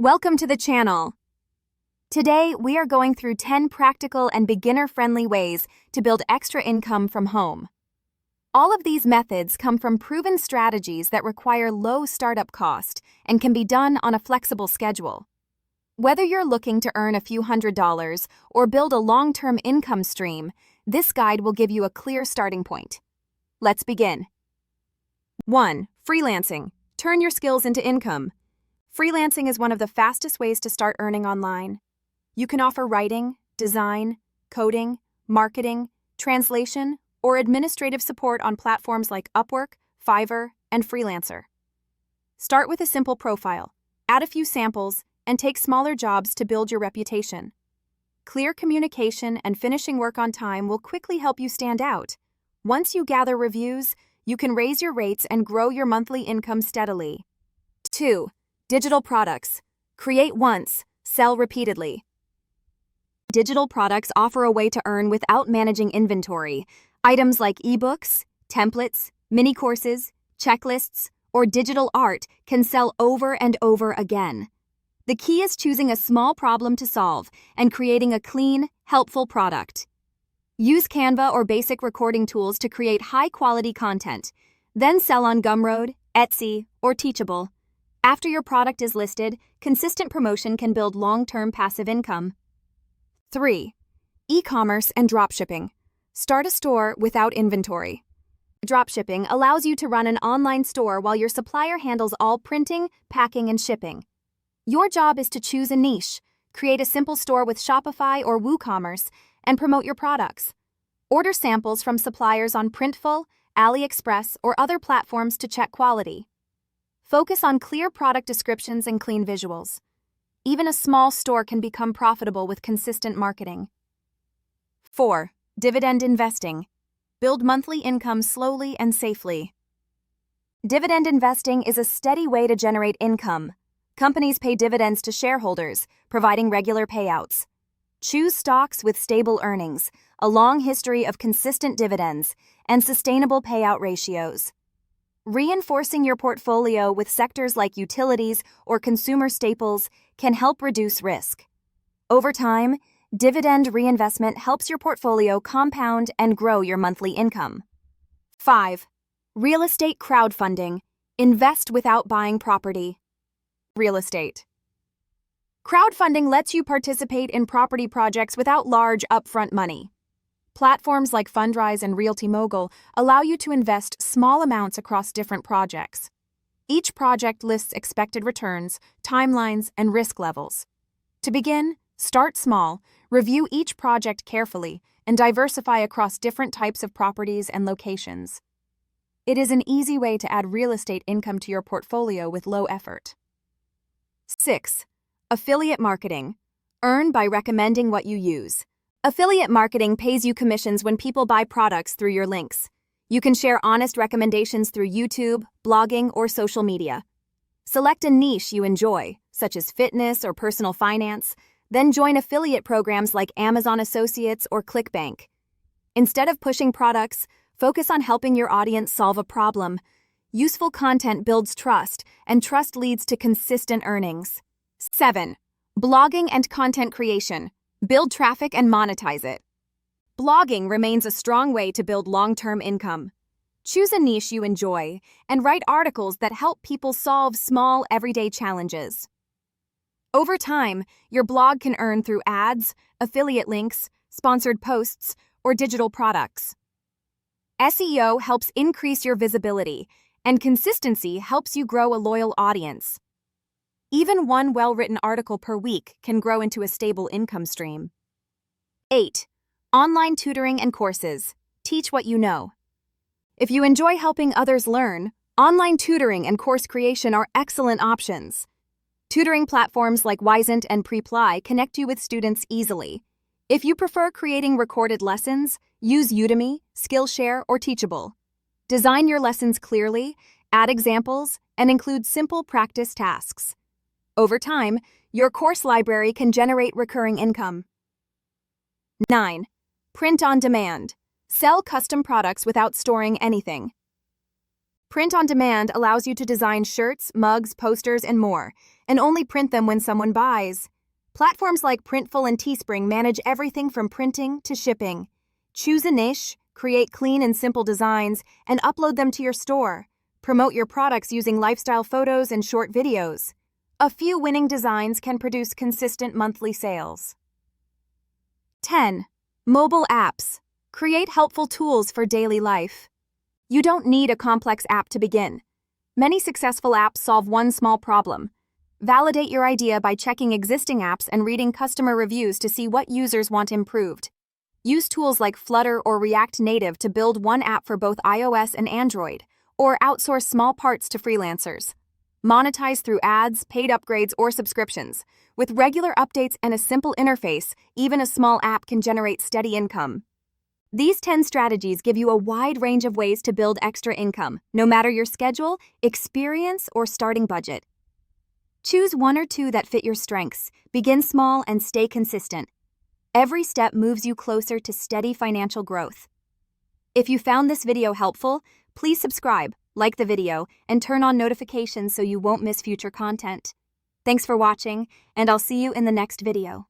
Welcome to the channel. Today, we are going through 10 practical and beginner-friendly ways to build extra income from home. All of these methods come from proven strategies that require low startup cost and can be done on a flexible schedule. Whether you're looking to earn a few $100s or build a long-term income stream, this guide will give you a clear starting point. Let's begin. 1. Freelancing. Turn your skills into income. Freelancing is one of the fastest ways to start earning online. You can offer writing, design, coding, marketing, translation, or administrative support on platforms like Upwork, Fiverr, and Freelancer. Start with a simple profile, add a few samples, and take smaller jobs to build your reputation. Clear communication and finishing work on time will quickly help you stand out. Once you gather reviews, you can raise your rates and grow your monthly income steadily. 2. Digital products. Create once, sell repeatedly. Digital products offer a way to earn without managing inventory. Items like ebooks, templates, mini courses, checklists, or digital art can sell over and over again. The key is choosing a small problem to solve and creating a clean, helpful product. Use Canva or basic recording tools to create high-quality content, then sell on Gumroad, Etsy, or Teachable. After your product is listed, consistent promotion can build long-term passive income. 3. E-commerce and dropshipping. Start a store without inventory. Dropshipping allows you to run an online store while your supplier handles all printing, packing, and shipping. Your job is to choose a niche, create a simple store with Shopify or WooCommerce, and promote your products. Order samples from suppliers on Printful, AliExpress, or other platforms to check quality. Focus on clear product descriptions and clean visuals. Even a small store can become profitable with consistent marketing. 4. Dividend investing. Build monthly income slowly and safely. Dividend investing is a steady way to generate income. Companies pay dividends to shareholders, providing regular payouts. Choose stocks with stable earnings, a long history of consistent dividends, and sustainable payout ratios. Reinforcing your portfolio with sectors like utilities or consumer staples can help reduce risk. Over time, dividend reinvestment helps your portfolio compound and grow your monthly income. 5. Real estate crowdfunding. Invest without buying property. Real estate. Crowdfunding lets you participate in property projects without large upfront money. Platforms like Fundrise and Realty Mogul allow you to invest small amounts across different projects. Each project lists expected returns, timelines, and risk levels. To begin, start small, review each project carefully, and diversify across different types of properties and locations. It is an easy way to add real estate income to your portfolio with low effort. 6. Affiliate marketing. Earn by recommending what you use. Affiliate marketing pays you commissions when people buy products through your links. You can share honest recommendations through YouTube, blogging, or social media. Select a niche you enjoy, such as fitness or personal finance, then join affiliate programs like Amazon Associates or ClickBank. Instead of pushing products, focus on helping your audience solve a problem. Useful content builds trust, and trust leads to consistent earnings. 7. Blogging and content creation. Build traffic and monetize it. Blogging remains a strong way to build long-term income. Choose a niche you enjoy and write articles that help people solve small, everyday challenges. Over time, your blog can earn through ads, affiliate links, sponsored posts, or digital products. SEO helps increase your visibility, and consistency helps you grow a loyal audience. Even one well-written article per week can grow into a stable income stream. 8. Online tutoring and courses. Teach what you know. If you enjoy helping others learn, online tutoring and course creation are excellent options. Tutoring platforms like Wyzant and Preply connect you with students easily. If you prefer creating recorded lessons, use Udemy, Skillshare, or Teachable. Design your lessons clearly, add examples, and include simple practice tasks. Over time, your course library can generate recurring income. 9. Print on demand. Sell custom products without storing anything. Print on demand allows you to design shirts, mugs, posters, and more, and only print them when someone buys. Platforms like Printful and Teespring manage everything from printing to shipping. Choose a niche, create clean and simple designs, and upload them to your store. Promote your products using lifestyle photos and short videos. A few winning designs can produce consistent monthly sales. 10. Mobile apps. Create helpful tools for daily life. You don't need a complex app to begin. Many successful apps solve one small problem. Validate your idea by checking existing apps and reading customer reviews to see what users want improved. Use tools like Flutter or React Native to build one app for both iOS and Android, or outsource small parts to freelancers. Monetize through ads, paid upgrades, or subscriptions. With regular updates and a simple interface, even a small app can generate steady income. These 10 strategies give you a wide range of ways to build extra income, no matter your schedule, experience, or starting budget. Choose one or two that fit your strengths, begin small, and stay consistent. Every step moves you closer to steady financial growth. If you found this video helpful, please subscribe, like the video, and turn on notifications so you won't miss future content. Thanks for watching, and I'll see you in the next video.